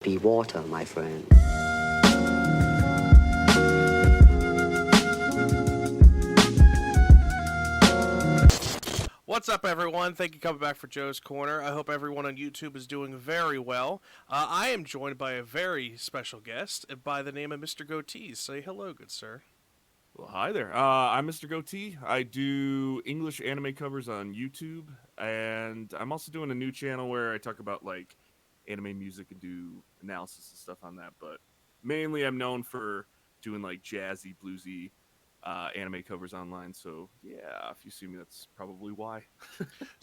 Be water, my friend. What's up, everyone? Thank you for coming back for Joe's Corner. I hope everyone on YouTube is doing very well. I am joined by a very special guest by the name of Mr.Goatee. Say hello, good sir. Well, hi there. I'm Mr.Goatee. I do English anime covers on YouTube, and I'm also doing a new channel where I talk about like anime music and do analysis and stuff on that. But mainly, I'm known for doing like jazzy, bluesy anime covers online. So yeah, if you see me, that's probably why.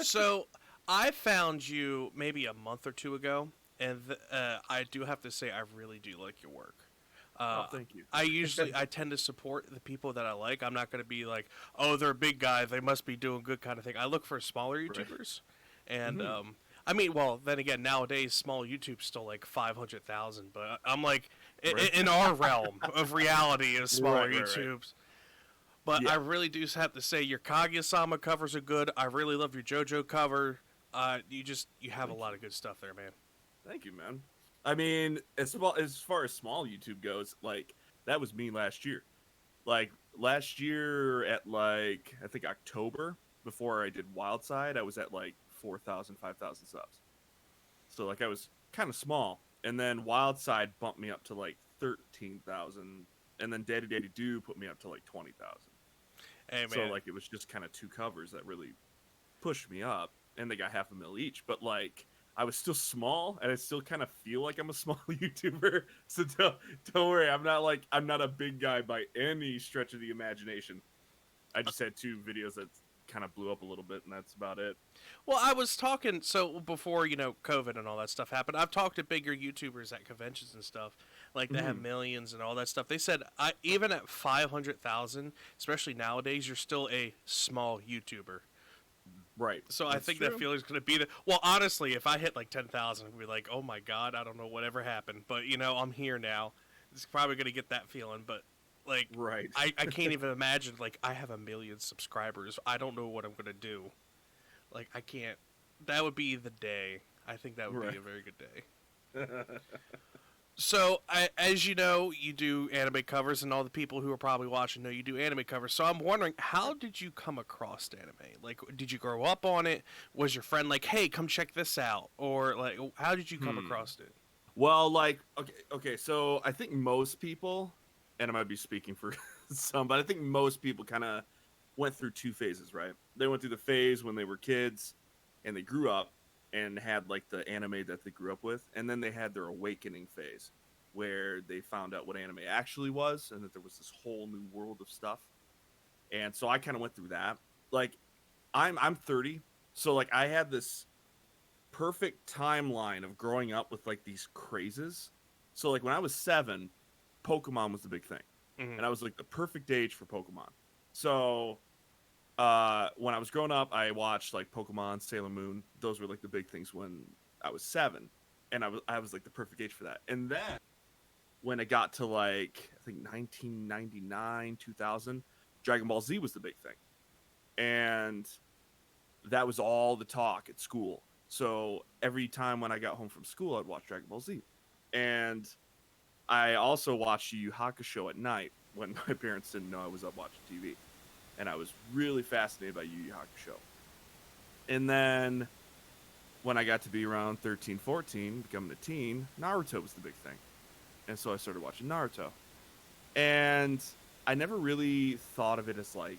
So, I found you maybe a month or two ago, and I do have to say I really do like your work. Oh, Uh, thank you. I tend to support the people that I like. I'm not going to be like, oh, they're a big guy, they must be doing good kind of thing. I look for smaller Right. YouTubers, and Hmm. I mean, well, then again, nowadays small YouTube's still like 500,000, but I'm like, Right. in our realm of reality of smaller Right. YouTubes. But I Yeah. really do have to say your Kaguya-sama covers are good. I really love your JoJo cover. You have a Thank lot you. of good stuff there, man. Thank you, man. I mean, as far as small YouTube goes, like that was me last year. Like last year at like I think October before I did Wildside, I was at like 4,000, 5,000 subs. So like I was kind of small, and then Wildside bumped me up to like 13,000, and then Daddy Daddy Do put me up to like 20,000. Hey, So man. like it was just kind of two covers that really pushed me up, and they got half a mil each. But like I was still small, and I still kind of feel like I'm a small YouTuber. So don't worry, I'm not a big guy by any stretch of the imagination. I just had two videos that kind of blew up a little bit, and that's about it. Well, I was talking so before COVID and all that stuff happened. I've talked to bigger YouTubers at conventions and stuff, like they have Hmm. millions and all that stuff. They said even at 500,000, especially nowadays, you're still a small YouTuber. Right, So I that's think that true. feeling's going to be the. Well, honestly, if I hit like 10,000, I'd be like, oh my god, I don't know whatever happened, but I'm here now. It's probably going to get that feeling, but like Right, I can't even imagine like I have a million subscribers. I don't know what I'm going to do. Like I can't. That would be the day. I think that would be right. a very good day. So, as you know, you do anime covers, and all the people who are probably watching know you do anime covers. So, I'm wondering, how did you come across anime? Like, did you grow up on it? Was your friend like, "Hey, come check this out," or like, how did you come Hmm. across it? Well, like, okay. So I think most people, and I might be speaking for some, but I think most people kind of went through two phases, right? They went through the phase when they were kids and they grew up and had like the anime that they grew up with, and then they had their awakening phase where they found out what anime actually was and that there was this whole new world of stuff. And so I kind of went through that. Like, I'm 30, so like I had this perfect timeline of growing up with like these crazes. So like when I was 7, Pokemon was the big thing, Hmm. and I was like the perfect age for Pokemon. So when I was growing up, I watched like Pokemon, Sailor Moon. Those were like the big things when I was 7, and I was like the perfect age for that. And then when it got to like I think 1999, 2000, Dragon Ball Z was the big thing, and that was all the talk at school. So every time when I got home from school, I'd watch Dragon Ball Z. And I also watched Yu Yu Hakusho at night when my parents didn't know I was up watching TV. And I was really fascinated by Yu Yu Hakusho. And then when I got to be around 13, 14, becoming a teen, Naruto was the big thing. And so I started watching Naruto. And I never really thought of it as like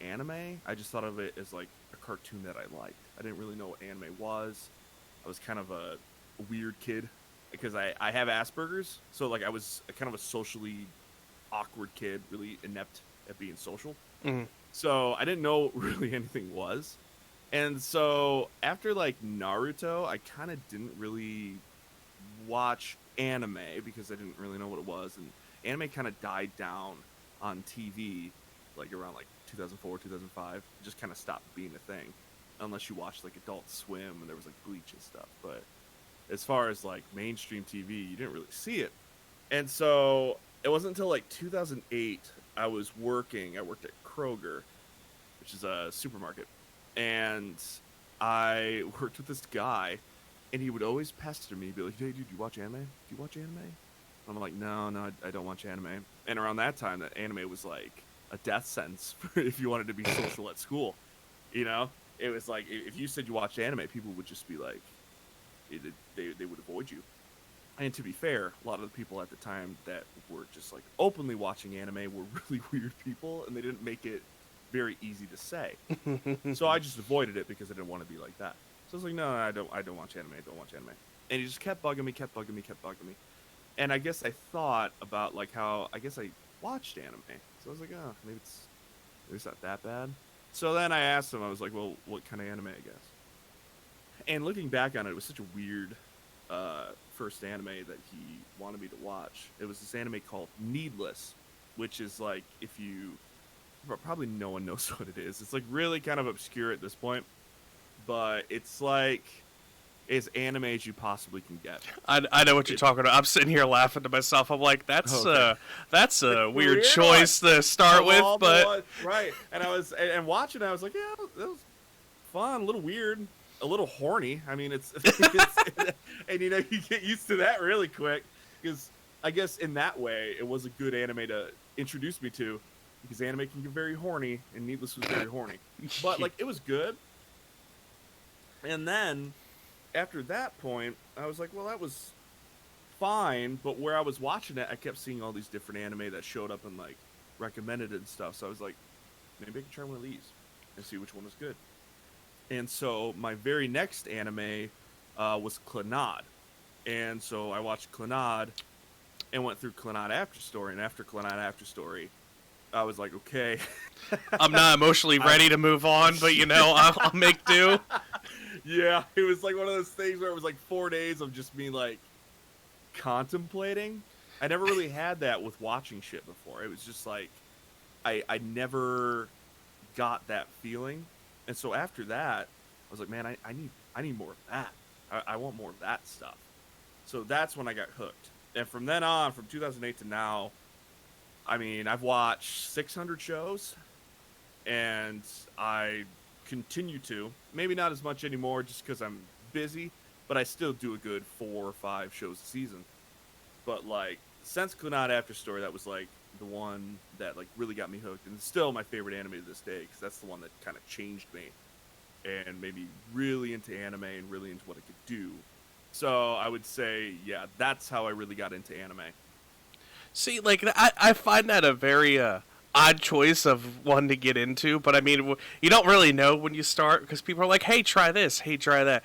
anime. I just thought of it as like a cartoon that I liked. I didn't really know what anime was. I was kind of a weird kid because I have Asperger's. So like I was a kind of a socially awkward kid, really inept at being social. Hmm. So I didn't know what really anything was. And so after like Naruto, I kind of didn't really watch anime because I didn't really know what it was, and anime kind of died down on TV like around like 2004, 2005. It just kind of stopped being a thing, unless you watched like Adult Swim and there was like Bleach and stuff. But as far as like mainstream TV, you didn't really see it. And so it wasn't until like 2008 I was working. I worked at Kroger, which is a supermarket, and I worked with this guy And he would always pester me, be like, "Hey, dude, you watch anime? Do you watch anime?" And I'm like, "No, I don't watch anime." And around that time, that anime was like a death sentence for if you wanted to be social at school. You know, it was like if you said you watched anime, people would just be like, they would avoid you. And to be fair, a lot of the people at the time that were just like openly watching anime were really weird people, and they didn't make it very easy to say. So I just avoided it because I didn't want to be like that. So I was like, no, I don't watch anime. I don't watch anime. And he just kept bugging me. And I guess I thought about like how I guess I watched anime. So I was like, oh, maybe it's not that bad. So then I asked him. I was like, well, what kind of anime, I guess. And looking back on it, it was such a weird first anime that he wanted me to watch. It was this anime called Needless, which is like, if you probably no one knows what it is. It's like really kind of obscure at this point, but it's like as anime as you possibly can get. I know what you're talking about. I'm sitting here laughing to myself. I'm like, that's a weird choice to start with, but right. And I was and watching it, I was like, yeah, that was fun, a little weird, a little horny. I mean, it's and you know, you get used to that really quick because I guess in that way it was a good anime to introduce me to, because anime can get very horny, and Needless was very horny. But like, it was good. And then after that point, I was like, well, that was fine. But where I was watching it, I kept seeing all these different anime that showed up and like recommended and stuff. So I was like, maybe I can try one of these and see which one was good. And so my very next anime was Clannad. And so I watched Clannad and went through Clannad After Story. And after Clannad After Story, I was like, okay. I'm not emotionally ready to move on, but you know, I'll make do. Yeah, it was like one of those things where it was like 4 days of just me like contemplating. I never really had that with watching shit before. It was just like I never got that feeling. And so after that, I was like, man, I need more of that. I want more of that stuff. So that's when I got hooked. And from then on, from 2008 to now, I mean, I've watched 600 shows, and I continue to. Maybe not as much anymore just because I'm busy, but I still do a good 4 or 5 shows a season. But, like, since Clannad After Story, that was, like, the one that, like, really got me hooked. And it's still my favorite anime to this day, because that's the one that kind of changed me and made me really into anime and really into what it could do. So I would say, yeah, that's how I really got into anime. See, like, I find that a very odd choice of one to get into, but I mean, you don't really know when you start, because people are like, hey, try this, hey, try that.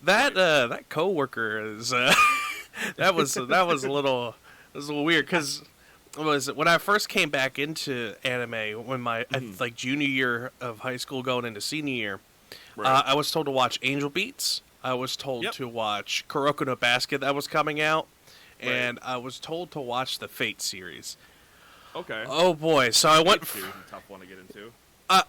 That coworker is that was a little weird, because when I first came back into anime, when my like junior year of high school going into senior year, Right. I was told to watch Angel Beats. I was told to watch Kuroko no Basket that was coming out. And I was told to watch the Fate series. Okay. Oh boy! So I went. Series is a tough one to get into.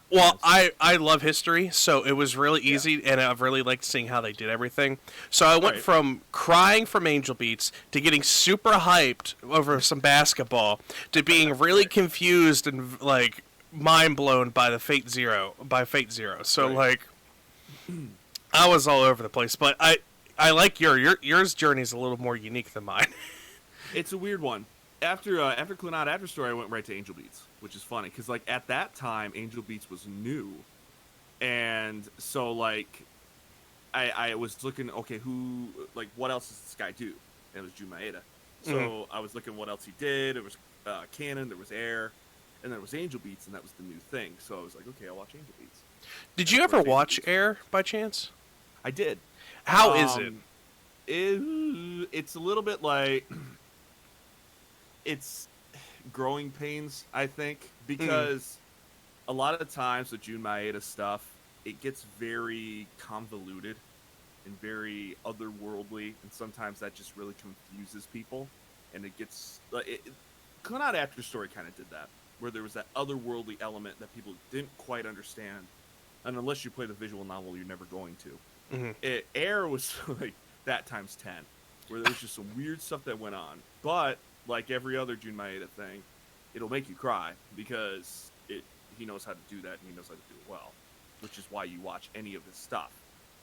Well, I love history, so it was really easy, and I've really liked seeing how they did everything. So I went from crying from Angel Beats to getting super hyped over some basketball to being really confused and like mind blown by the Fate Zero. So like, I was all over the place, but I like yours journey is a little more unique than mine. It's a weird one. After Clannad After Story, I went right to Angel Beats, which is funny because like at that time, Angel Beats was new, and so like I was looking, okay, who like what else does this guy do? And it was Jun Maeda. So I was looking what else he did. There was Canon, there was Air, and there was Angel Beats, and that was the new thing. So I was like, okay, I'll watch Angel Beats. Did you ever watch Air by chance? I did. How is it? It's a little bit like it's growing pains, I think, because a lot of the times with Jun Maeda stuff, it gets very convoluted and very otherworldly, and sometimes that just really confuses people, and it gets Clannad After Story kind of did that, where there was that otherworldly element that people didn't quite understand, and unless you play the visual novel, you're never going to. Air was like that times 10, where there was just some weird stuff that went on. But like every other Jun Maeda thing, it'll make you cry because he knows how to do that, and he knows how to do it well, which is why you watch any of his stuff,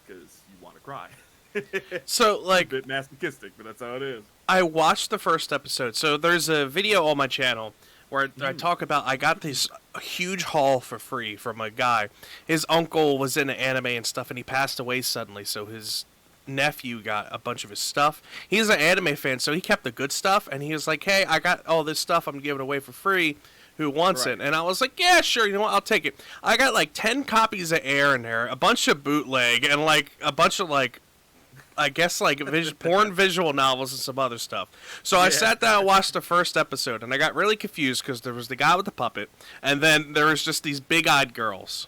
because you want to cry. So It's a like bit masochistic, but that's how it is. I watched the first episode. So there's a video on my channel where I Mhm. talk about I got this huge haul for free from a guy. His uncle was into anime and stuff, and he passed away suddenly. So his nephew got a bunch of his stuff. He's an anime fan, so he kept the good stuff, and he was like, "Hey, I got all this stuff. I'm giving away for free. Who wants Right. it?" And I was like, "Yeah, sure. You know what? I'll take it." I got like 10 copies of Air in there, a bunch of bootleg, and like a bunch of like I guess like porn visual novels and some other stuff. So I Yeah. sat down and watched the first episode, and I got really confused because there was the guy with the puppet, and then there was just these big-eyed girls,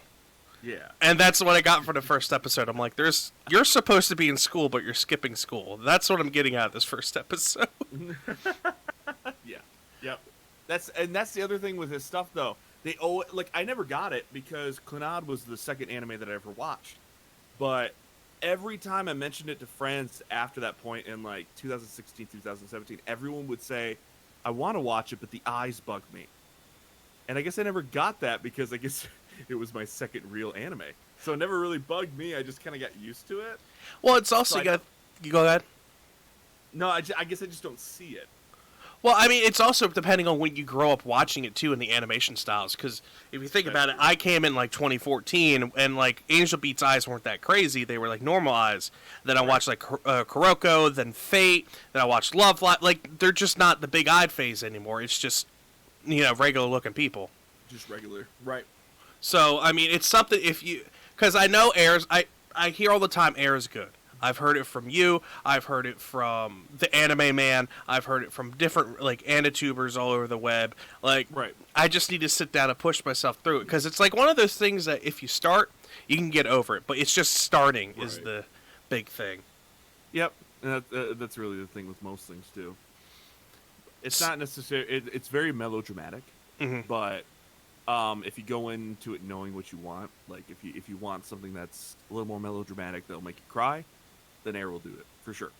Yeah. and that's what I got for the first episode. I'm like, you're supposed to be in school, but you're skipping school. That's what I'm getting out of this first episode. Yeah. Yep. That's the other thing with his stuff though. I never got it because Clannad was the second anime that I ever watched. But every time I mentioned it to friends after that point in like 2016, 2017, everyone would say, "I want to watch it, but the eyes bug me." And I guess I never got that because I guess it was my second real anime. So it never really bugged me. I just kind of got used to it. Well, it's also So you go ahead. No, I guess I just don't see it. Well, I mean, it's also depending on when you grow up watching it too, and the animation styles. Because if you think about it, I came in like 2014, and like Angel Beats eyes weren't that crazy; they were like normal eyes. Then I watched like Kuroko, then Fate, then I watched Love Live. Like they're just not the big-eyed phase anymore. It's just regular-looking people. Just regular, right? So I mean, it's something because I know Air's. I hear all the time Air is good. I've heard it from you. I've heard it from the Anime Man. I've heard it from different like Anitubers all over the web. Like, Right. I just need to sit down and push myself through it because it's like one of those things that if you start, you can get over it. But it's just starting is Right. the big thing. Yep, and that's really the thing with most things too. It's not necessarily. It's very melodramatic, Hmm. but if you go into it knowing what you want, like if you want something that's a little more melodramatic that'll make you cry, then Air will do it for sure.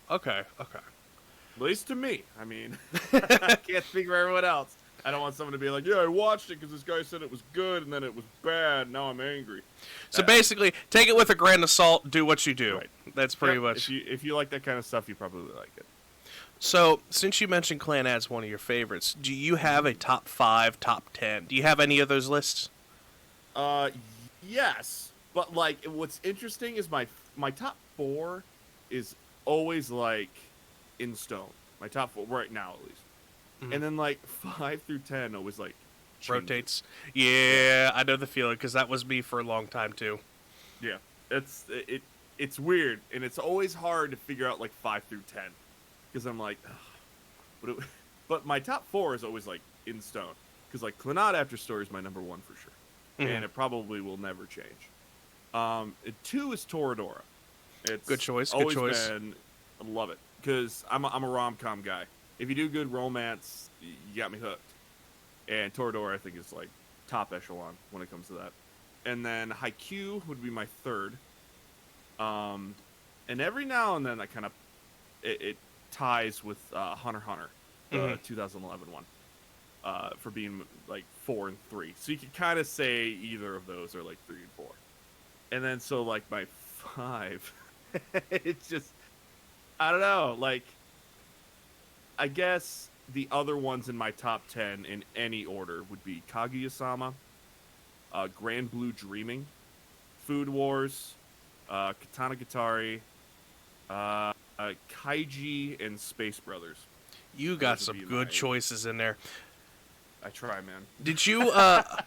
Okay. At least to me. I mean, I can't speak for everyone else. I don't want someone to be like, "Yeah, I watched it because this guy said it was good, and then it was bad. Now I'm angry." So basically, take it with a grain of salt. Do what you do. Right. That's pretty Yep, much. If you like that kind of stuff, you probably like it. So, since you mentioned Clanad's one of your favorites, do you have a top 5, top 10? Do you have any of those lists? Yes, but like what's interesting is my top 4 is always like in stone. My top 4 right now at least, Mhm. and then like 5 through 10 always like changes. Rotates. Yeah, I know the feeling because that was me for a long time too. Yeah, it's weird, and it's always hard to figure out like 5 through 10 because I'm like, ugh. But my top 4 is always like in stone because like Clannad After Story is my number 1 for sure, Mhm. and it probably will never change. 2 is Toradora. It's Good choice, good always choice. been, I love it because I'm a rom-com guy. If you do good romance, you got me hooked. And Toradora I think is like top echelon when it comes to that. And then Haikyuu would be my 3rd. And every now and then I kind of it ties with Hunter x Hunter, the Mhm. 2011 one, for being like 4 and 3. So you could kind of say either of those are like 3 and 4. And then so like my 5, it's just I don't know. Like I guess the other ones in my top 10 in any order would be Kaguya-sama, Grand Blue Dreaming, Food Wars, Katana Gatari, Kaiji, and Space Brothers. You got Those some would be good my- choices in there. I try, man. Did you?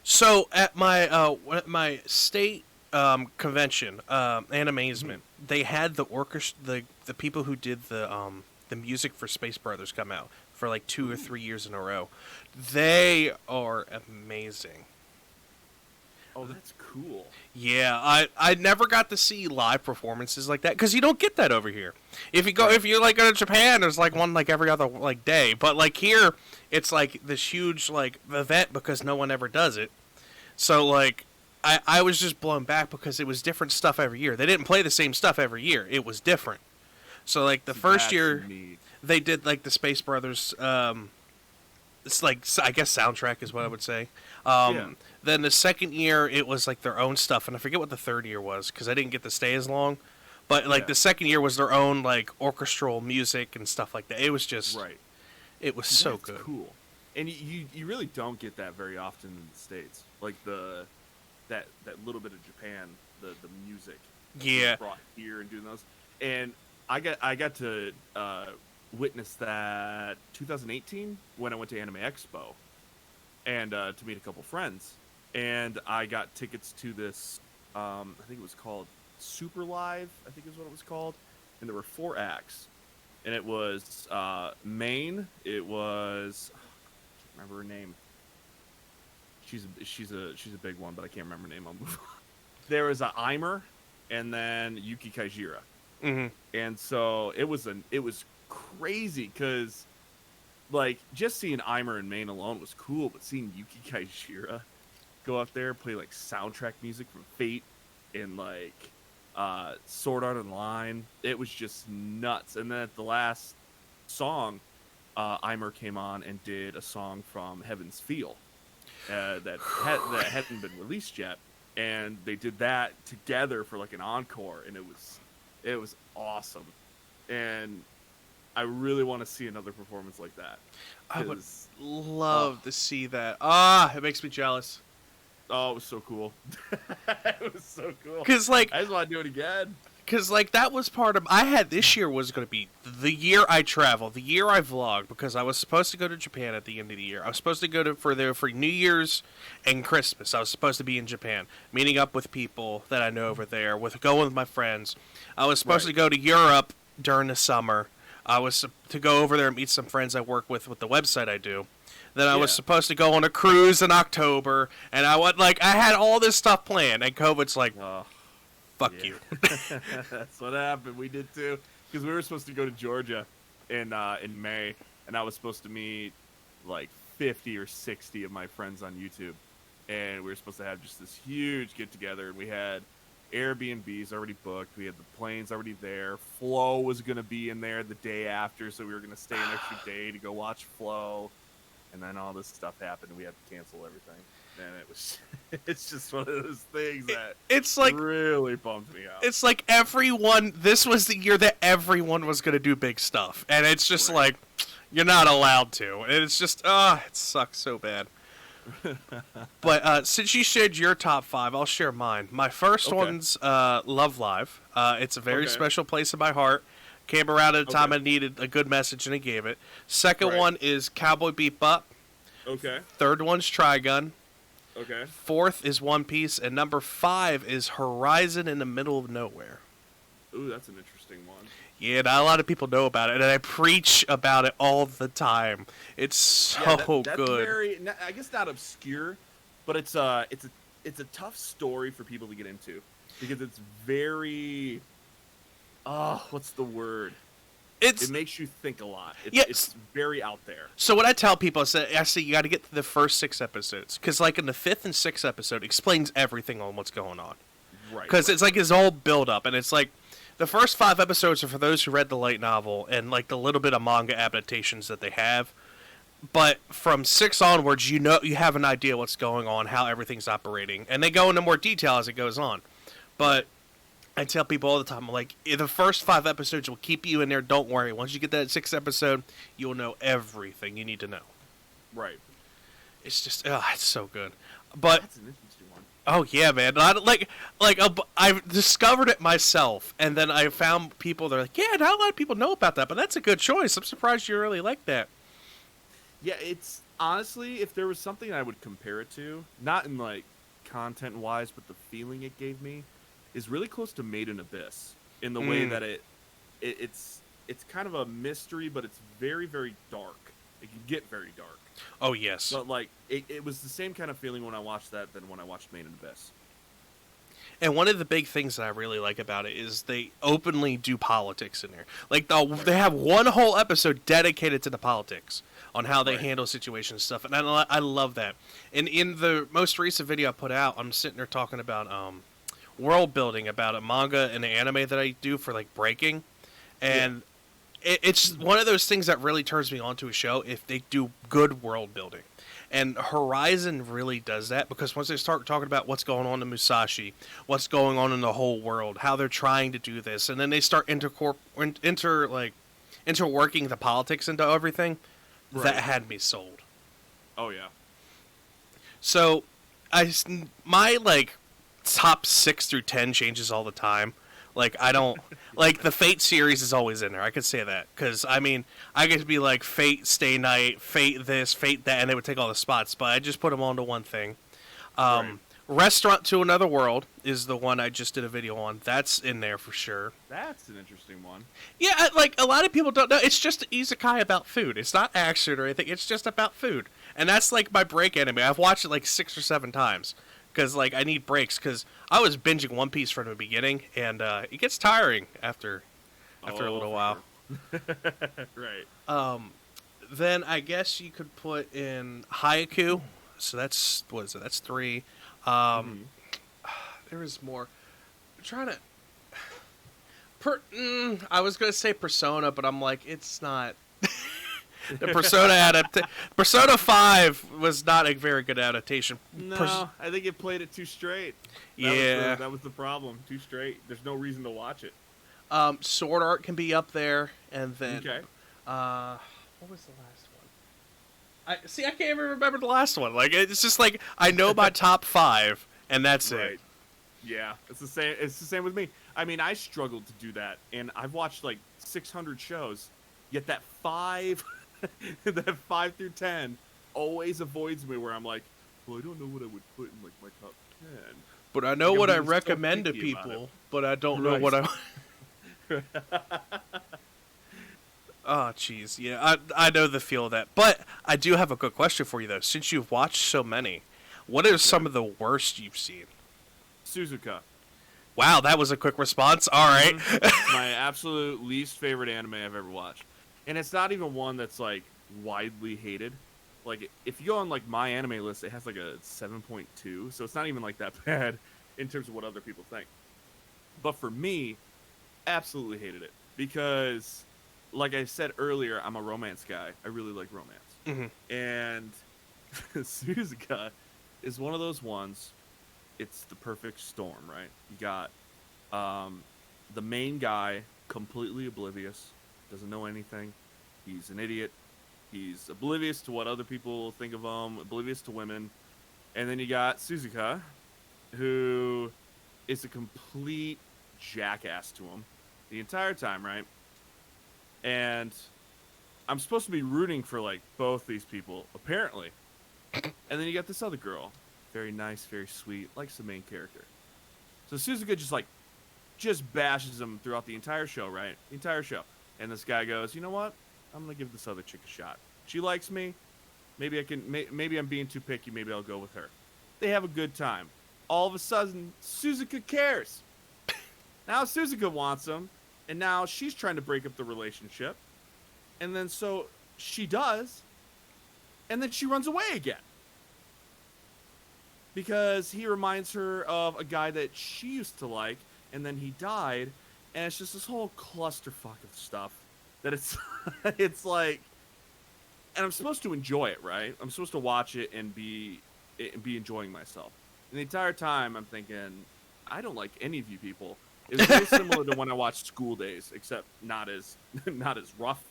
So at my state convention, Animazement, they had the orchestra, the people who did the music for Space Brothers come out for like 2 or 3 years in a row. They are amazing. Oh, that's cool. Yeah, I never got to see live performances like that because you don't get that over here. If you like go to Japan, there's like one like every other like day, but like here, it's like this huge like event because no one ever does it. So like, I was just blown back because it was different stuff every year. They didn't play the same stuff every year. It was different. So like the first That's year, neat. they did like the Space Brothers. It's like I guess soundtrack is what I would say. Yeah. Then the second year, it was like their own stuff, and I forget what the third year was because I didn't get to stay as long. But like Yeah. the second year was their own like orchestral music and stuff like that. It was just Right. it was See, so that's good. cool. And you really don't get that very often in the States. Like that little bit of Japan, the music Yeah. brought here and doing those. And I got to witness that 2018 when I went to Anime Expo and to meet a couple friends. And I got tickets to this I think it was called Super Live, I think is what it was called. And there were 4 acts. And it was Maine. It was I can't remember her name. She's a big one, but I can't remember her name. I'll move on. There was a Aimer, and then Yuki Kaijira. Mm-hmm. And so it was crazy because like just seeing Aimer and Maine alone was cool, but seeing Yuki Kaijira go up there play like soundtrack music from Fate and like Sword Art Online, it was just nuts. And then at the last song, Aimer came on and did a song from Heaven's Feel that hadn't been released yet, and they did that together for like an encore, and it was awesome. And I really want to see another performance like that. I would 'Cause- love to see that. It makes me jealous. Oh, it was so cool. It was so cool. Cause like, I just want to do it again. that was part of. I had this year was going to be the year I traveled, the year I vlogged, because I was supposed to go to Japan at the end of the year. I was supposed to go to for New Year's and Christmas. I was supposed to be in Japan, meeting up with people that I know over there, going with my friends. I was supposed to go to Europe during the summer. I was to go over there and meet some friends I work with the website I do. Then I was supposed to go on a cruise in October, and I had all this stuff planned, and COVID's like, fuck you. That's what happened. We did too, because we were supposed to go to Georgia in May, and I was supposed to meet like 50 or 60 of my friends on YouTube, and we were supposed to have just this huge get together. And we had Airbnbs already booked. We had the planes already there. Flo was going to be in there the day after, so we were going to stay an extra day to go watch Flo. And then all this stuff happened, and we had to cancel everything. And it's just one of those things that it's like really bummed me out. It's like this was the year that everyone was going to do big stuff. And it's just like, you're not allowed to. And it's just, it sucks so bad. But since you shared your top 5, I'll share mine. My first one's Love Live. It's a very special place in my heart. Came around at a time I needed a good message, and it gave it. Second one is Cowboy Bebop. Okay. Third one's Trigun. Okay. Fourth is One Piece. And number 5 is Horizon in the Middle of Nowhere. Ooh, that's an interesting one. Yeah, not a lot of people know about it, and I preach about it all the time. It's so that's good. Very, I guess not obscure, but it's a tough story for people to get into because it's very. What's the word? It makes you think a lot. It's very out there. So what I tell people is that I say you got to get to the first 6 episodes, because like in the 5th and 6th episode, it explains everything on what's going on. Right. Because it's like his whole build up, and it's like the first 5 episodes are for those who read the light novel and like the little bit of manga adaptations that they have. But from 6 onwards, you have an idea what's going on, how everything's operating, and they go into more detail as it goes on. But I tell people all the time, I'm like, the first 5 episodes will keep you in there. Don't worry. Once you get that 6th episode, you'll know everything you need to know. Right. It's just, it's so good. But that's an interesting one. Oh yeah, man! I've discovered it myself, and then I found people that are like, "Yeah, not a lot of people know about that, but that's a good choice." I'm surprised you really like that. Yeah, it's honestly, if there was something I would compare it to, not in like content wise, but the feeling it gave me, is really close to Made in Abyss in the way that it's kind of a mystery, but it's very, very dark. It can get very dark. Oh yes. But like it was the same kind of feeling when I watched that than when I watched Made in Abyss. And one of the big things that I really like about it is they openly do politics in there. Like they have one whole episode dedicated to the politics on how they handle situations and stuff, and I love that. And in the most recent video I put out, I'm sitting there talking about world building, about a manga and an anime that I do for like breaking, and it's one of those things that really turns me on to a show if they do good world building. And Horizon really does that because once they start talking about what's going on in Musashi, what's going on in the whole world, how they're trying to do this, and then they start interworking the politics into everything, Right. that had me sold. Oh yeah. So, my like top 6 through 10 changes all the time. Like I don't like the Fate series is always in there. I could say that because I mean I could be like Fate Stay Night, Fate this, Fate that, and they would take all the spots. But I just put them onto one thing. Right. Restaurant to Another World is the one I just did a video on. That's in there for sure. That's an interesting one. Yeah, like a lot of people don't know. It's just an isekai about food. It's not action or anything. It's just about food, and that's like my break anime. I've watched it like 6 or 7 times because like I need breaks because I was binging One Piece from the beginning, and it gets tiring after a little while. Sure. Right. Then I guess you could put in Haiku. So that's what is it? That's 3. There is more. I'm trying to. I was gonna say Persona, but I'm like, it's not. The Persona 5 was not a very good adaptation. No, I think it played it too straight. That was the problem. Too straight. There's no reason to watch it. Sword Art can be up there, and then Okay. what was the last one? I can't even remember the last one. Like it's just like I know my top 5, and that's Right. it. Yeah, it's the same. It's the same with me. I mean, I struggled to do that, and I've watched like 600 shows, yet that 5, that 5 through 10, always avoids me. Where I'm like, well, I don't know what I would put in like my top 10. But I know Like, what I'm I being so recommend to picky about people, it. but I don't know Right. what I. Oh, jeez. Yeah, I know the feel of that. But I do have a good question for you, though. Since you've watched so many, what are some of the worst you've seen? Suzuka. Wow, that was a quick response. All right. My absolute least favorite anime I've ever watched. And it's not even one that's like widely hated. Like if you go on like my anime list, it has like a 7.2, so it's not even like that bad in terms of what other people think. But for me, absolutely hated it because like I said earlier, I'm a romance guy. I really like romance. And Suzuka is one of those ones. It's the perfect storm, right? You got the main guy completely oblivious, doesn't know anything. He's an idiot. He's oblivious to what other people think of him, oblivious to women. And then you got Suzuka, who is a complete jackass to him the entire time, right? And I'm supposed to be rooting for like both these people, apparently. And then you got this other girl, very nice, very sweet, likes the main character. So Suzuka just bashes him throughout the entire show, right? The entire show. And this guy goes, you know what? I'm gonna give this other chick a shot. She likes me. Maybe I can. Maybe I'm being too picky. Maybe I'll go with her. They have a good time. All of a sudden, Suzuka cares. Now Suzuka wants him, and now she's trying to break up the relationship. And then so she does, and then she runs away again. Because he reminds her of a guy that she used to like, and then he died, and it's just this whole clusterfuck of stuff that it's like, and I'm supposed to enjoy it, right? I'm supposed to watch it and be enjoying myself. And the entire time I'm thinking, I don't like any of you people. It was very similar to when I watched School Days, except not as rough,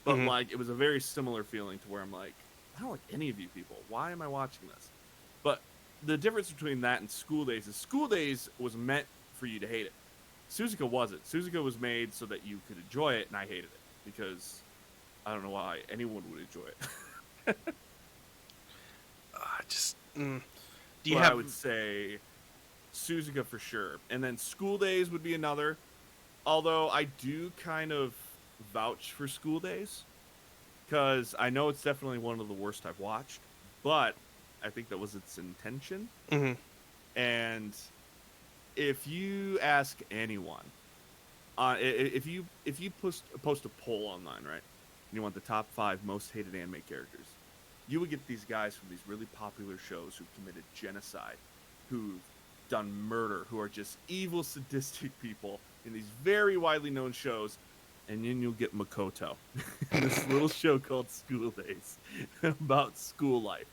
but like it was a very similar feeling to where I'm like, I don't like any of you people. Why am I watching this? But the difference between that and School Days is School Days was meant for you to hate it. Suzuka wasn't. Suzuka was made so that you could enjoy it, and I hated it because I don't know why anyone would enjoy it. I would say Suzuka for sure, and then School Days would be another. Although I do kind of vouch for School Days because I know it's definitely one of the worst I've watched, but I think that was its intention. And if you ask anyone, if you post a poll online, right, and you want the top 5 most hated anime characters, you would get these guys from these really popular shows who've committed genocide, who've done murder, who are just evil, sadistic people in these very widely known shows, and then you'll get Makoto in this little show called School Days about school life.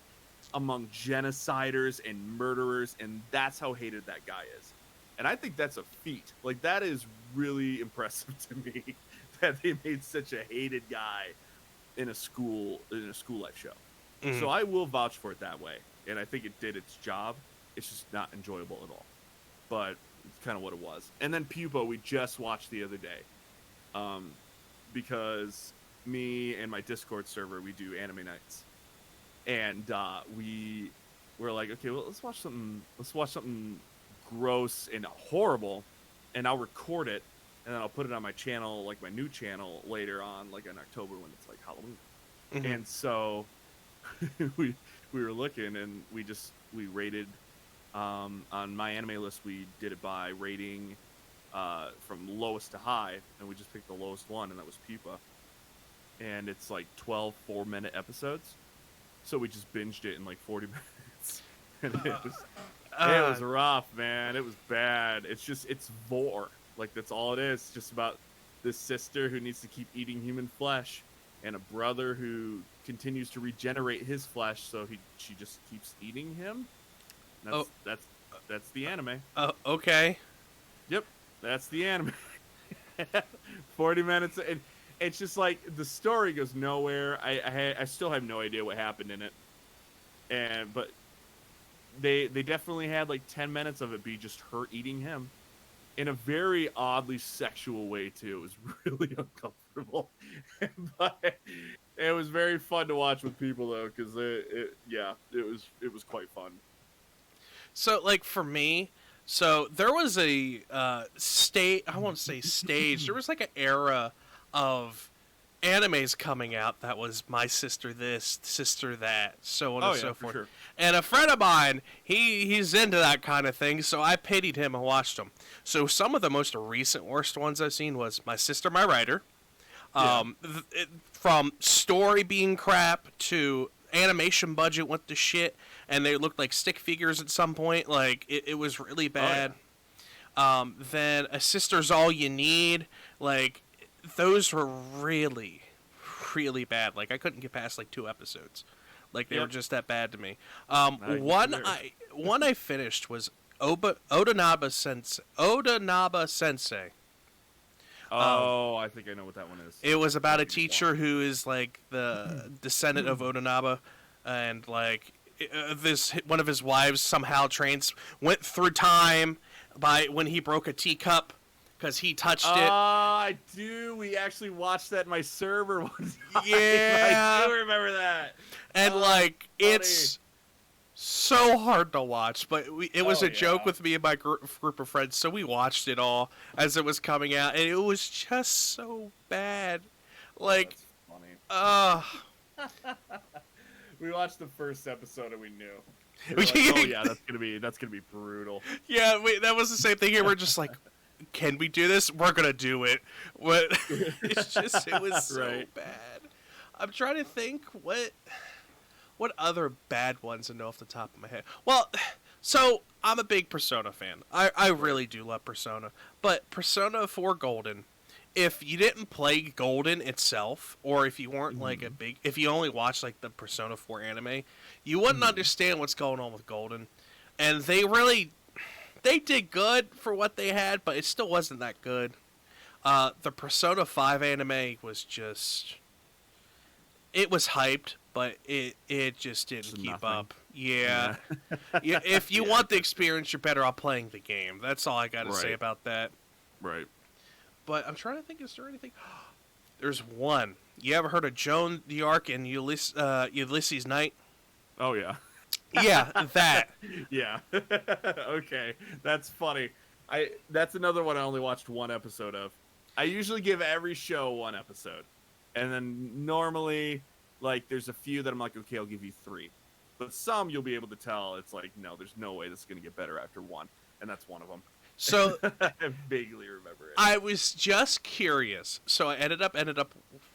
among genociders and murderers, and that's how hated that guy is. And I think that's a feat. Like, that is really impressive to me that they made such a hated guy in a school life show. Mm. So I will vouch for it that way, and I think it did its job. It's just not enjoyable at all, but it's kind of what it was. And then Pupa, we just watched the other day, because me and my Discord server, we do anime nights, and we were like, okay, well, let's watch something gross and horrible, and I'll record it, and then I'll put it on my channel, like my new channel later on, like in October when it's like Halloween. Mm-hmm. And so we were looking, and we rated on My Anime List. We did it by rating from lowest to high, and we just picked the lowest one, and that was Pupa. And it's like 12 4-minute episodes, so we just binged it in like 40 minutes. And it was rough, man. It was bad. It's vor. Like, that's all it is. It's just about this sister who needs to keep eating human flesh, and a brother who continues to regenerate his flesh, so she just keeps eating him. That's the anime. Okay. Yep, that's the anime. 40 minutes, and it's just like the story goes nowhere. I still have no idea what happened in it, but they definitely had like 10 minutes of it be just her eating him in a very oddly sexual way too. It was really uncomfortable, but it was very fun to watch with people though, because it was quite fun. So, like, for me, so there was a I won't say stage. There was like an era of animes coming out that was My Sister This, Sister That, so on and so forth. Sure. And a friend of mine, he's into that kind of thing, so I pitied him and watched them. So some of the most recent worst ones I've seen was My Sister, My Writer. From story being crap to animation budget went to shit, and they looked like stick figures at some point. Like, it was really bad. Then A Sister's All You Need. Like, those were really, really bad. Like, I couldn't get past like 2 episodes. Like, they were just that bad to me. One I finished was Odanaba Sensei. I think I know what that one is. It was about a teacher who is like the descendant of Odanaba, and like one of his wives somehow went through time by when he broke a teacup because he touched it. I do. We actually watched that in my server one time. Yeah, I do remember that. And like, it's so hard to watch, but it was a joke with me and my group of friends, so we watched it all as it was coming out, and it was just so bad. Like, we watched the first episode and we knew. Like, oh yeah, that's gonna be brutal. Yeah, that was the same thing here. We're just like, can we do this? We're gonna do it. It was so bad. I'm trying to think what other bad ones I know off the top of my head. Well, so I'm a big Persona fan. I really do love Persona, but Persona 4 Golden. If you didn't play Golden itself, or if you weren't like if you only watched like the Persona 4 anime, you wouldn't understand what's going on with Golden. And they did good for what they had, but it still wasn't that good. The Persona 5 anime was just, it was hyped, but it just didn't keep up. Yeah. If you want the experience, you're better off playing the game. That's all I got to say about that. Right. But I'm trying to think, is there anything? There's one. You ever heard of Joan the Arc and Ulysses Knight? Oh, yeah. Yeah, that. Yeah. Okay. That's funny. That's another one I only watched 1 episode of. I usually give every show 1 episode. And then normally, like, there's a few that I'm like, okay, I'll give you 3. But some you'll be able to tell it's like, no, there's no way this is going to get better after 1. And that's one of them. So I vaguely remember it. I was just curious. So I ended up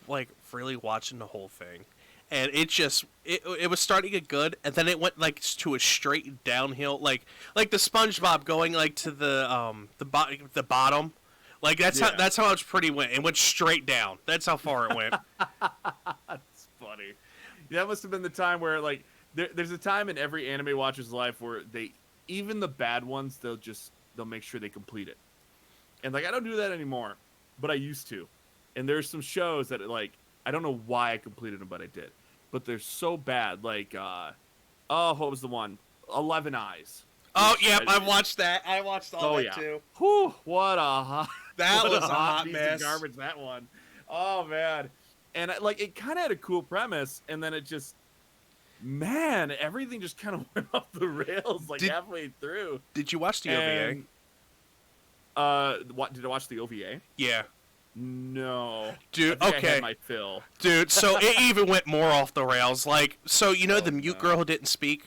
like really watching the whole thing. And it was starting to get good, and then it went like to a straight downhill, like the SpongeBob going like to the bottom, like that's how much pretty went. It went straight down. That's how far it went. That's funny. That must have been the time where like there's a time in every anime watcher's life where even the bad ones, they'll make sure they complete it. And like I don't do that anymore, but I used to. And there's some shows that like I don't know why I completed them, but I did. But they're so bad. Like what was the one? 11 Eyes. Oh, yep, I watched that. I watched all that too. Whew, what a hot That was a hot piece mess. of garbage, that one. Oh man. And like it kind of had a cool premise, and then it just, man, everything just kind of went off the rails like halfway through. Did you watch the OVA? Did I watch the OVA? Yeah. No. Dude, I okay. had my fill. Dude, so it even went more off the rails. Like, so you know the mute girl who didn't speak?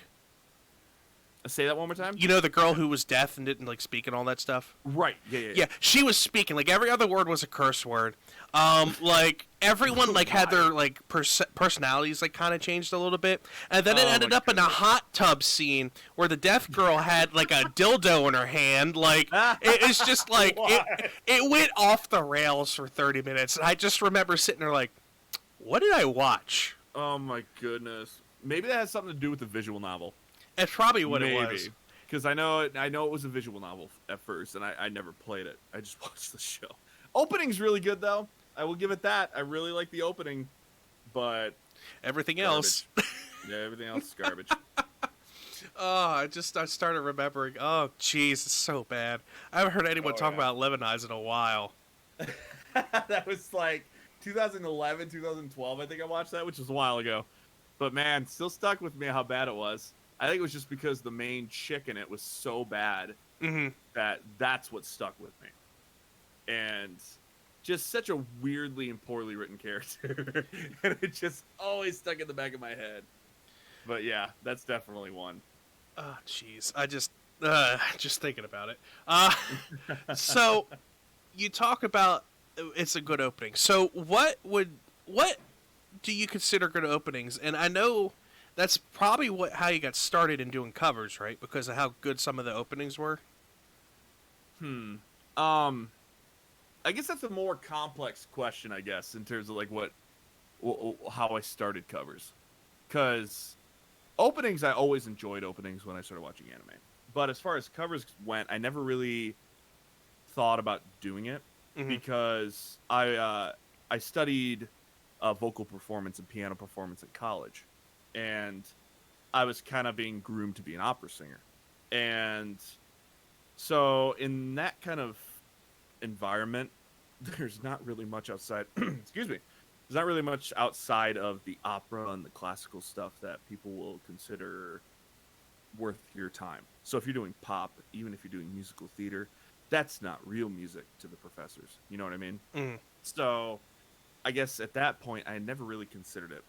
Say that one more time? You know the girl who was deaf and didn't like speak and all that stuff? Right. Yeah. Yeah, she was speaking. Like every other word was a curse word. Like everyone like had their like personalities like kind of changed a little bit, and then it ended up in a hot tub scene where the deaf girl had like a dildo in her hand. Like it's just like it went off the rails for 30 minutes, and I just remember sitting there like, what did I watch? Oh my goodness. Maybe that has something to do with the visual novel. That's probably what it was. Because I know it was a visual novel at first, and I never played it. I just watched the show. Opening's really good, though. I will give it that. I really like the opening, but everything else, yeah, everything else is garbage. I started remembering. Oh, jeez, it's so bad. I haven't heard anyone talk about 11 Eyes in a while. That was like 2011, 2012. I think I watched that, which was a while ago. But man, still stuck with me how bad it was. I think it was just because the main chick in it was so bad that's what stuck with me. And just such a weirdly and poorly written character. And it just always stuck in the back of my head. But yeah, that's definitely one. Oh, jeez. I just thinking about it. So you talk about it's a good opening. So what do you consider good openings? And I know that's probably how you got started in doing covers, right? Because of how good some of the openings were. I guess that's a more complex question, I guess, in terms of like how I started covers. Because openings, I always enjoyed openings when I started watching anime. But as far as covers went, I never really thought about doing it because I studied vocal performance and piano performance in college. And I was kind of being groomed to be an opera singer. And so in that kind of environment, there's not really much outside, excuse me, there's not really much outside of the opera and the classical stuff that people will consider worth your time. So if you're doing pop, even if you're doing musical theater, that's not real music to the professors. You know what I mean? So I guess at that point, I never really considered it.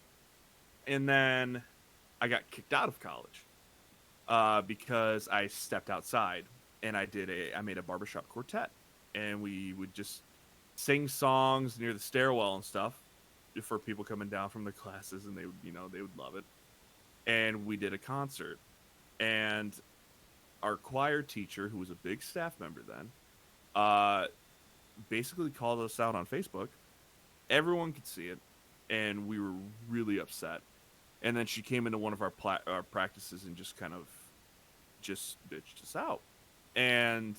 And then I got kicked out of college because I stepped outside and I made a barbershop quartet, and we would just sing songs near the stairwell and stuff for people coming down from their classes, and they would love it. And we did a concert, and our choir teacher, who was a big staff member then, basically called us out on Facebook. Everyone could see it, and we were really upset. And then she came into one of our practices and just kind of bitched us out. And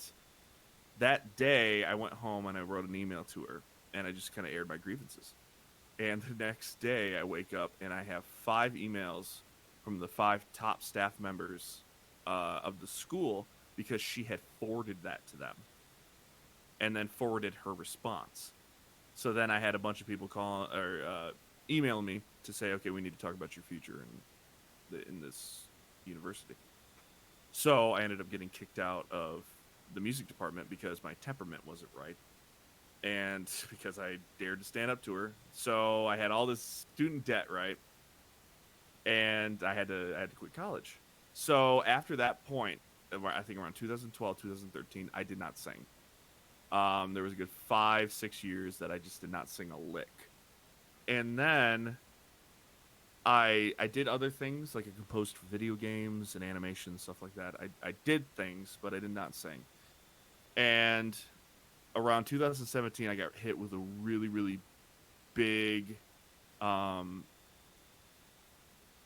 that day, I went home and I wrote an email to her, and I just kind of aired my grievances. And the next day, I wake up and I have 5 emails from the 5 top staff members of the school because she had forwarded that to them, and then forwarded her response. So then I had a bunch of people email me to say, okay, we need to talk about your future in this university. So I ended up getting kicked out of the music department because my temperament wasn't right, and because I dared to stand up to her. So I had all this student debt, right? And I had to quit college. So after that point, I think around 2012, 2013, I did not sing. There was a good 5-6 years that I just did not sing a lick. And then I did other things, like I composed for video games and animation and stuff like that. I did things, but I did not sing. And around 2017, I got hit with a really, really big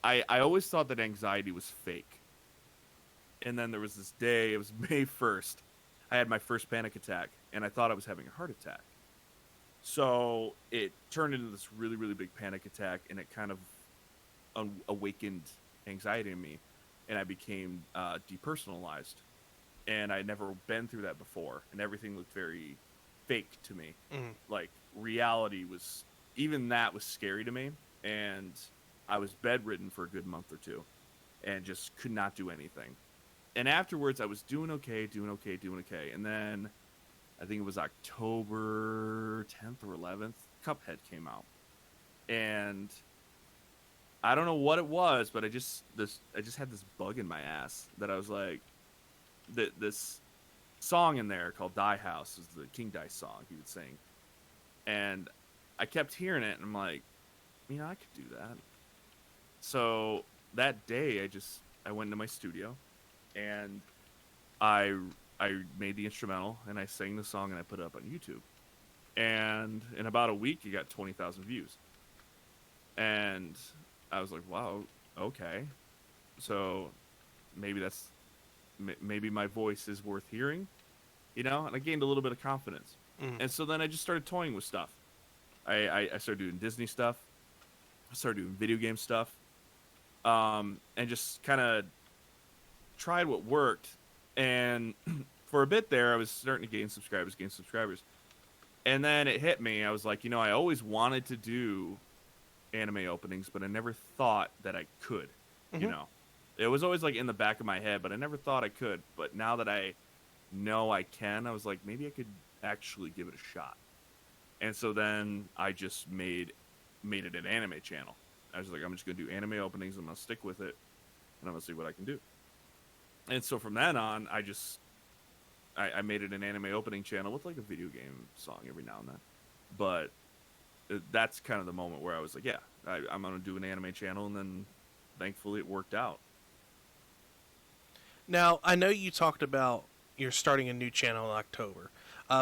I always thought that anxiety was fake. And then there was this day, it was May 1st. I had my first panic attack, and I thought I was having a heart attack. So it turned into this really, really big panic attack, and it kind of awakened anxiety in me, and I became depersonalized. And I'd never been through that before, and everything looked very fake to me. Mhm. Like, reality was, even that was scary to me, and I was bedridden for a good month or two, and just could not do anything. And afterwards, I was doing okay, and then I think it was October 10th or 11th, Cuphead came out, and I don't know what it was, but I just had this bug in my ass that I was like, this song in there called Die House is the King Dice song he would sing, and I kept hearing it, and I'm like, I could do that. So that day, I went into my studio, and I made the instrumental, and I sang the song, and I put it up on YouTube. And in about a week, it got 20,000 views. And I was like, wow, okay. So maybe my voice is worth hearing, And I gained a little bit of confidence. Mhm. And so then I just started toying with stuff. I started doing Disney stuff. I started doing video game stuff. And just kind of tried what worked. And for a bit there, I was starting to gain subscribers. And then it hit me. I was like, I always wanted to do anime openings, but I never thought that I could, Mhm. It was always like in the back of my head, but I never thought I could. But now that I know I can, I was like, maybe I could actually give it a shot. And so then I just made it an anime channel. I was like, I'm just going to do anime openings. I'm going to stick with it, and I'm going to see what I can do. And so from then on, I made it an anime opening channel with like a video game song every now and then. But that's kind of the moment where I was like, yeah, I'm going to do an anime channel, and then thankfully it worked out. Now, I know you talked about you're starting a new channel in October.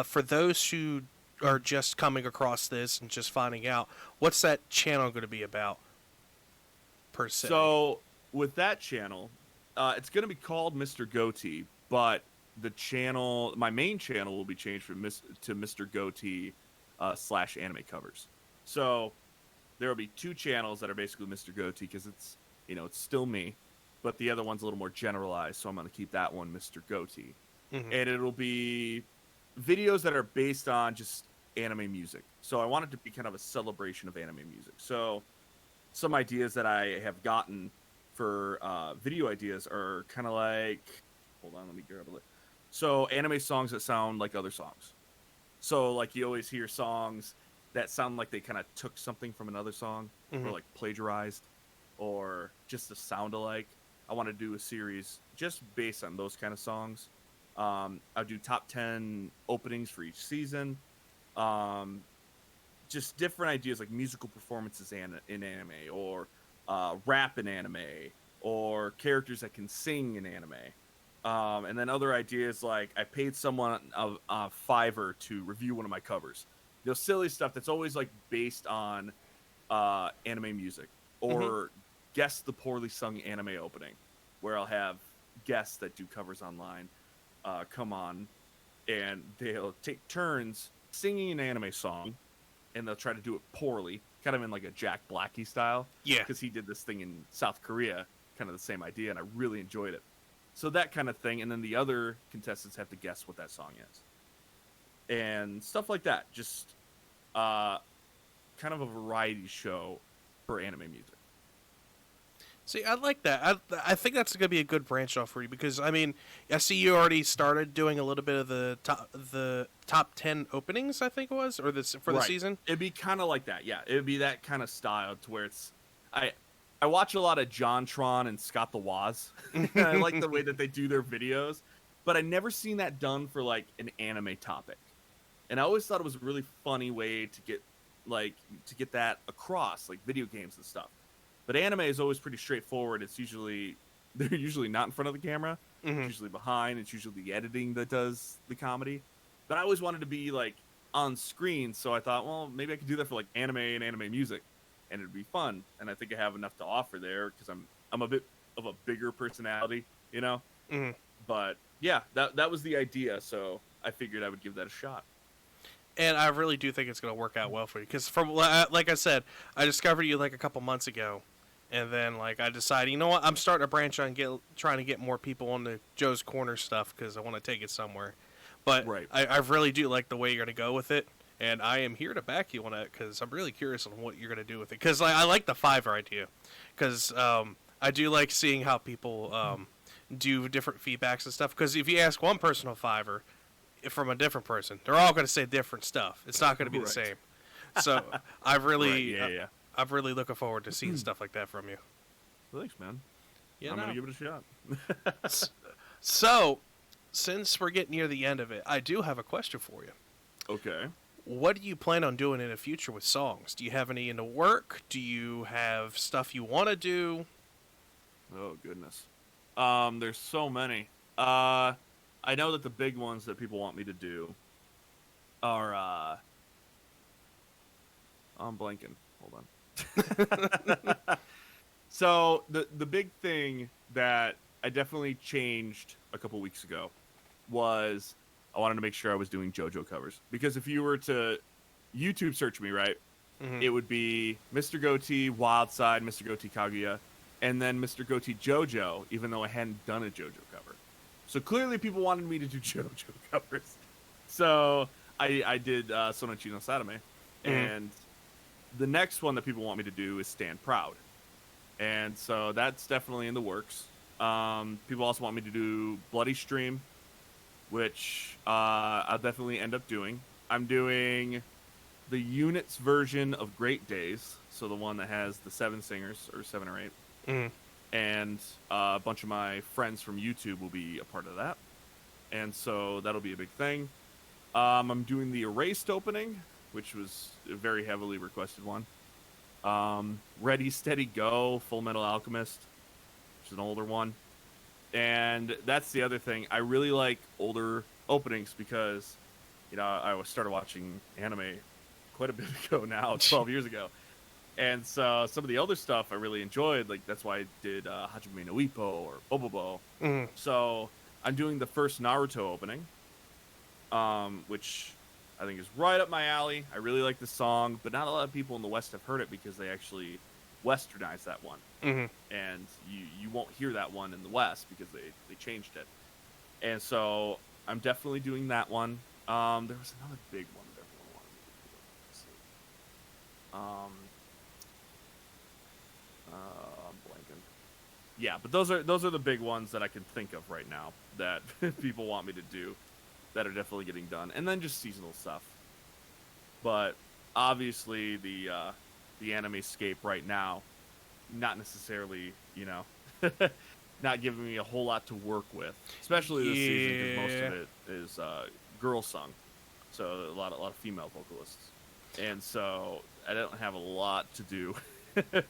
For those who are just coming across this and just finding out, what's that channel going to be about, per se? So with that channel, it's going to be called Mr.Goatee, but my main channel will be changed to Mr.Goatee / anime covers. So there will be two channels that are basically Mr.Goatee because it's still me, but the other one's a little more generalized. So I'm going to keep that one Mr.Goatee, Mhm. and it'll be videos that are based on just anime music. So I want it to be kind of a celebration of anime music. So some ideas that I have gotten for video ideas are kind of like, hold on, let me grab a list. So anime songs that sound like other songs. So like you always hear songs that sound like they kind of took something from another song, Mhm. or like plagiarized, or just a sound alike. I want to do a series just based on those kind of songs. I'll do top 10 openings for each season. Just different ideas like musical performances in anime, or rap in anime, or characters that can sing in anime. And then other ideas like I paid someone a $5 to review one of my covers. Silly stuff that's always like based on anime music, or guess the poorly sung anime opening, where I'll have guests that do covers online come on, and they'll take turns singing an anime song, and they'll try to do it poorly, kind of in like a Jack Blackie style. Yeah. Because he did this thing in South Korea, kind of the same idea, and I really enjoyed it. So that kind of thing, and then the other contestants have to guess what that song is. And stuff like that. Just kind of a variety show for anime music. See, I like that. I think that's going to be a good branch off for you because I see you already started doing a little bit of the top 10 openings. I think it was, or this for the season. It'd be kind of like that, yeah. It'd be that kind of style to where it's I watch a lot of JonTron and Scott the Woz. I like the way that they do their videos, but I never seen that done for like an anime topic. And I always thought it was a really funny way to get that across, like video games and stuff. But anime is always pretty straightforward. They're usually not in front of the camera. Mm-hmm. It's usually behind. It's usually the editing that does the comedy. But I always wanted to be like on screen, so I thought, well, maybe I could do that for like anime and anime music. and it'd be fun. And I think I have enough to offer there because I'm a bit of a bigger personality, you know. Mhm. But yeah, that was the idea. So I figured I would give that a shot. And I really do think it's going to work out well for you because, from like I said, I discovered you like a couple months ago, and then like I decided, you know what, I'm starting to branch on trying to get more people on the Joe's Corner stuff because I want to take it somewhere. But Right. I really do like the way you're going to go with it, and I am here to back you on it because I'm really curious on what you're going to do with it. Because I like the Fiverr idea, because I do like seeing how people do different feedbacks and stuff. Because if you ask one person on Fiverr from a different person, they're all going to say different stuff. It's not going to be the Right. same. So I really, Right. Yeah. I'm really looking forward to seeing stuff like that from you. Thanks, man. Yeah. I'm No. gonna give it a shot. So, since we're getting near the end of it, I do have a question for you. Okay. What do you plan on doing in the future with songs? Do you have any in the work? Do you have stuff you want to do? Oh goodness. There's so many. I know that the big ones that people want me to do are I'm blanking. Hold on. So the big thing that I definitely changed a couple weeks ago was I wanted to make sure I was doing JoJo covers, because if you were to YouTube search me, right, Mm-hmm. it would be Mr. Goatee Wildside, Mr. Goatee Kaguya, and then Mr. Goatee JoJo, even though I hadn't done a JoJo cover. So clearly people wanted me to do JoJo covers. So I did Sonochi no Sadame. And the next one that people want me to do is Stand Proud. And so that's definitely in the works. People also want me to do Bloody Stream, which I'll definitely end up doing. I'm doing the Units version of Great Days, so the one that has the 7 singers, or 7 or 8. Mm-hmm. And a bunch of my friends from YouTube will be a part of that. And so that'll be a big thing. I'm doing the Erased opening, which was a very heavily requested one. Ready, Steady, Go, Full Metal Alchemist, which is an older one. And that's the other thing. I really like older openings because, you know, I started watching anime quite a bit ago now, 12 years ago. And so some of the older stuff I really enjoyed. Like, that's why I did Hajime no Ippo or Bobobo. Mm-hmm. So I'm doing the first Naruto opening, which I think is right up my alley. I really like the song, but not a lot of people in the West have heard it because they actually westernized that one. Mm-hmm. And you won't hear that one in the West because they changed it. And so I'm definitely doing that one. There was another big one that everyone wanted me to do. Let's see. I'm blanking. Yeah, but those are the big ones that I can think of right now that people want me to do that are definitely getting done, and then just seasonal stuff. But obviously the Animescape right now, not necessarily, you know, not giving me a whole lot to work with, especially this season because most of it is girl sung, so a lot of female vocalists, and so I don't have a lot to do.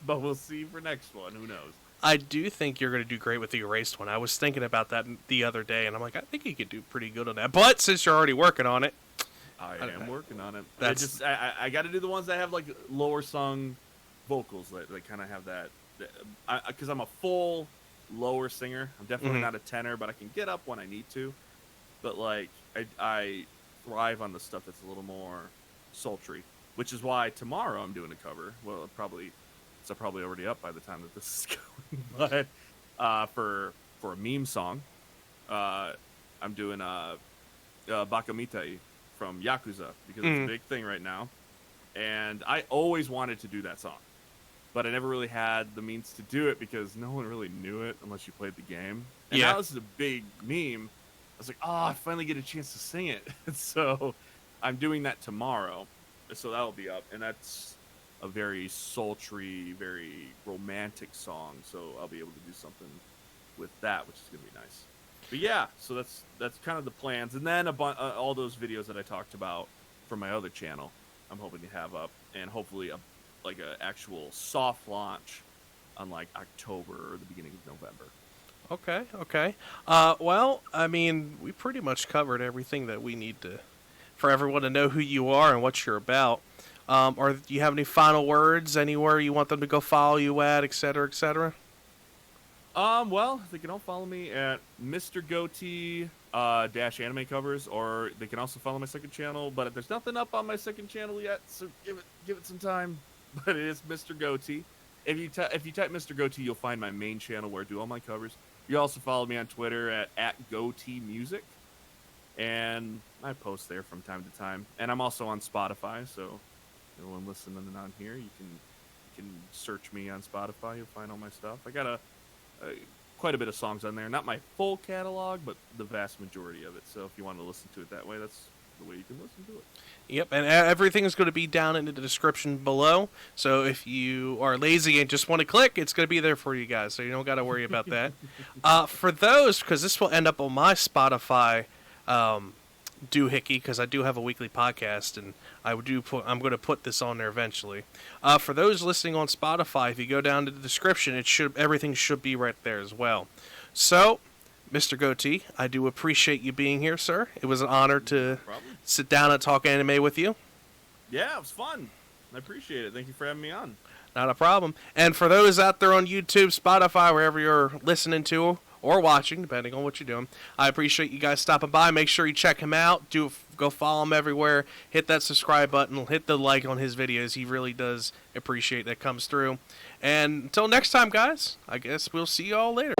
But we'll see for next one. Who knows? I do think you're going to do great with the Erased one. I was thinking about that the other day, and I'm like, I think you could do pretty good on that. But since you're already working on it, I am working on it. That's- I got to do the ones that have like lower sung vocals that kind of have that. Because I'm a full lower singer. I'm definitely not a tenor, but I can get up when I need to. But like I thrive on the stuff that's a little more sultry, which is why tomorrow I'm doing a cover. Well, it's probably already up by the time that this is going. But for a meme song, I'm doing Bakamitai from Yakuza because it's a big thing right now. And I always wanted to do that song, but I never really had the means to do it because no one really knew it unless you played the game. And now this is a big meme. I was like, oh, I finally get a chance to sing it. So I'm doing that tomorrow. So that'll be up. And that's a very sultry, very romantic song. So I'll be able to do something with that, which is going to be nice. But yeah, so that's kind of the plans. And then all those videos that I talked about from my other channel, I'm hoping to have up, and hopefully a actual soft launch on like October or the beginning of November. Okay. Well, I mean, we pretty much covered everything that we need to, for everyone to know who you are and what you're about. Or do you have any final words? Anywhere you want them to go follow you at, etc., etc.? Well, they can all follow me at Mr.Goatee dash anime covers, or they can also follow my second channel. But there's nothing up on my second channel yet, so give it some time. But it is Mr. Goatee. If you type Mr. Goatee, you'll find my main channel where I do all my covers. You also follow me on Twitter at Goatee Music, and I post there from time to time. And I'm also on Spotify, so anyone listening on here, you can search me on Spotify. You'll find all my stuff. I got quite a bit of songs on there. Not my full catalog, but the vast majority of it. So if you want to listen to it that way, that's the way you can listen to it. Yep, and everything is going to be down in the description below. So if you are lazy and just want to click, it's going to be there for you guys. So you don't got to worry about that. For those, because this will end up on my Spotify doohickey, because I do have a weekly podcast, and I'm going to put this on there eventually. For those listening on Spotify, if you go down to the description, everything should be right there as well. So, Mr. Goatee, I do appreciate you being here, sir. It was an honor to sit down and talk anime with you. Yeah, it was fun. I appreciate it. Thank you for having me on. Not a problem. And for those out there on YouTube, Spotify, wherever you're listening to or watching, depending on what you're doing, I appreciate you guys stopping by. Make sure you check him out. Go follow him everywhere. Hit that subscribe button. Hit the like on his videos. He really does appreciate that comes through. And until next time, guys, I guess we'll see you all later.